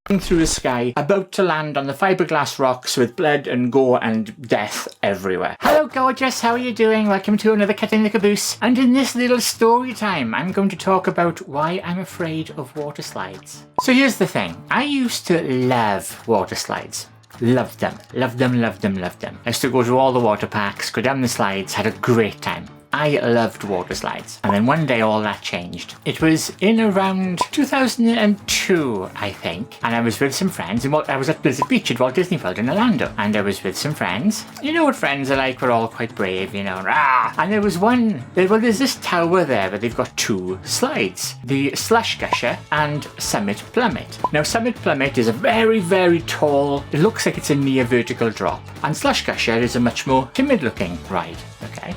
through the sky, about to land on the fiberglass rocks with blood and gore and death everywhere. Hello gorgeous, how are you doing? Welcome to another Cutting the Caboose. And in this little story time, I'm going to talk about why I'm afraid of water slides. So here's the thing, I used to love water slides. Loved them, loved them, loved them, loved them. I used to go to all the water parks, go down the slides, had a great time. I loved water slides. And then one day all that changed. It was in around 2002, I think. And I was with some friends. And I was at Blizzard Beach at Walt Disney World in Orlando. And I was with some friends. You know what friends are like? We're all quite brave, you know. Rah! And there was one, well, there's this tower there where they've got two slides. The SLUSH GUSHER and Summit PLUMMET. Now Summit PLUMMET is a very, very tall, it looks like it's a near vertical drop. And SLUSH GUSHER is a much more timid looking ride, okay?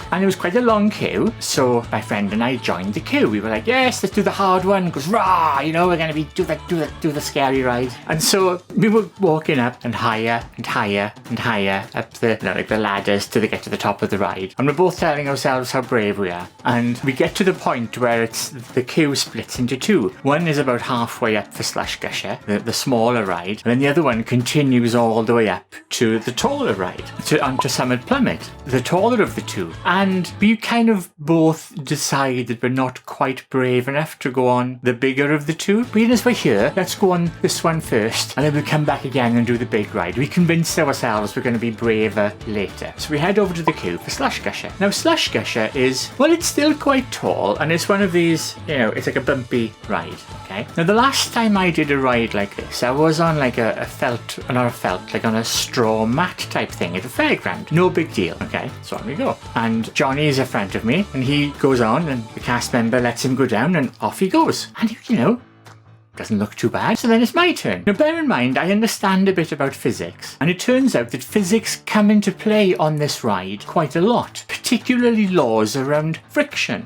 And it was quite a long queue, so my friend and I joined the queue. We were like, yes, let's do the hard one, because rah, you know, we're going to do the scary ride. And so we were walking up and higher and higher and higher up the, you know, like the ladders to get to the top of the ride. And we're both telling ourselves how brave we are. And we get to the point where the queue splits into two. One is about halfway up for SLUSH GUSHER, the smaller ride, and then the other one continues all the way up to the taller ride, onto Summit PLUMMET, the taller of the two. And we kind of both decide that we're not quite brave enough to go on the bigger of the two. Being as we're here, let's go on this one first, and then we'll come back again and do the big ride. We convinced ourselves we're going to be braver later. So we head over to the queue for SLUSH GUSHER. Now SLUSH GUSHER is, well, it's still quite tall, and it's one of these, you know, it's like a bumpy ride, okay? Now the last time I did a ride like this, I was on like like on a straw mat type thing at a fairground. No big deal, okay? So on we go. And Johnny is in front of me, and he goes on, and the cast member lets him go down, and off he goes. And, you know, doesn't look too bad. So then it's my turn. Now bear in mind, I understand a bit about physics, and it turns out that physics come into play on this ride quite a lot, particularly laws around friction.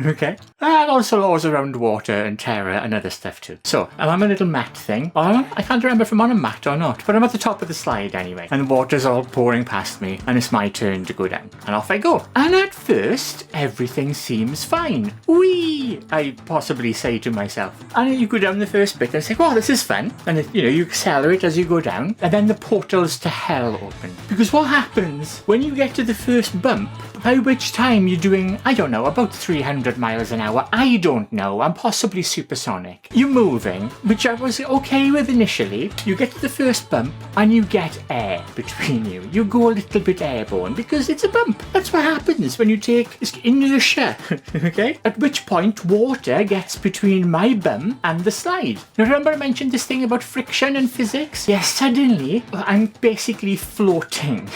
Okay? And also laws around water and terror and other stuff too. So, I'm on a little mat thing. I can't remember if I'm on a mat or not, but I'm at the top of the slide anyway. And the water's all pouring past me, and it's my turn to go down. And off I go. And at first, everything seems fine. Whee! I possibly say to myself. And you go down the first bit and say, wow, this is fun. And you know, you accelerate as you go down, and then the portals to hell open. Because what happens when you get to the first bump, by which time you're doing, I don't know, about 300 miles an hour. I don't know. I'm possibly supersonic. You're moving, which I was okay with initially. You get to the first bump and you get air between you. You go a little bit airborne because it's a bump. That's what happens when you take inertia. Okay? At which point water gets between my bum and the slide. Now remember I mentioned this thing about friction and physics? Yes, suddenly I'm basically floating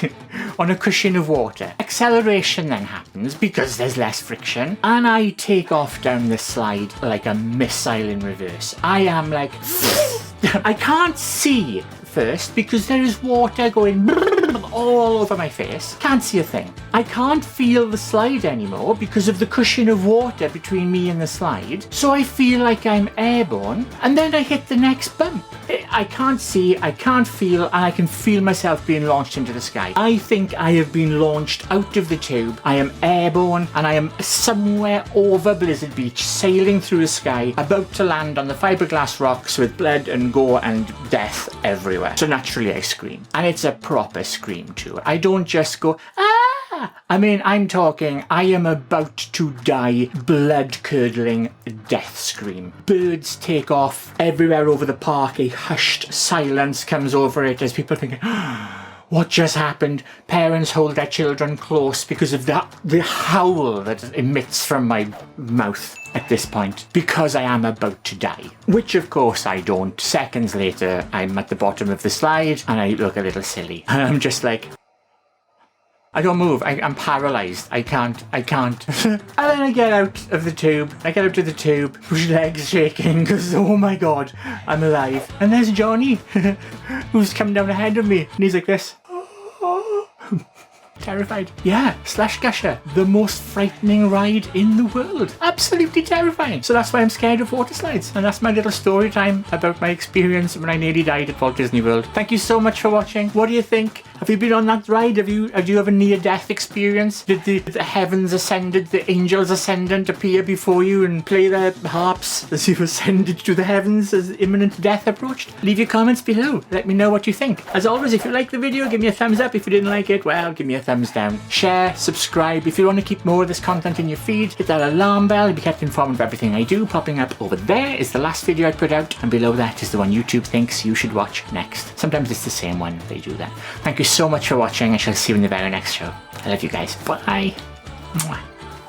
on a cushion of water. Acceleration then happens because there's less friction, and I take off down the slide like a missile in reverse. I am like I can't see first because there is water going all over my face. Can't see a thing. I can't feel the slide anymore because of the cushion of water between me and the slide. So I feel like I'm airborne, and then I hit the next bump. I can't see, I can't feel, and I can feel myself being launched into the sky. I think I have been launched out of the tube. I am airborne, and I am somewhere over Blizzard Beach, sailing through the sky, about to land on the fiberglass rocks with blood and gore and death everywhere. So naturally I scream. And it's a proper scream too. I don't just go, ah! I mean, I'm talking, I am about to die, blood-curdling death scream. Birds take off everywhere over the park. A hushed silence comes over it as people think, what just happened? Parents hold their children close because of the howl that emits from my mouth at this point, because I am about to die. Which of course I don't. Seconds later, I'm at the bottom of the slide and I look a little silly. And I'm just like, I don't move. I'm paralyzed. I can't. And then I get out of the tube. I get out of the tube, with legs shaking, because, oh my god, I'm alive. And there's Johnny, who's come down ahead of me, and he's like this. Terrified. Yeah, Slush Gusher, the most frightening ride in the world. Absolutely terrifying. So that's why I'm scared of water slides. And that's my little story time about my experience when I nearly died at Walt Disney World. Thank you so much for watching. What do you think? Have you been on that ride? Have you have a near-death experience? Did the heavens ascended, the angels ascendant appear before you and play their harps as you ascended to the heavens as imminent death approached? Leave your comments below. Let me know what you think. As always, if you liked the video, give me a thumbs up. If you didn't like it, well, give me a thumbs down. Share, subscribe. If you want to keep more of this content in your feed, hit that alarm bell. You'll be kept informed of everything I do. Popping up over there is the last video I put out, and below that is the one YouTube thinks you should watch next. Sometimes it's the same one. They do that. Thank you so much for watching. I shall see you in the very next show. I love you guys. Bye. Mwah.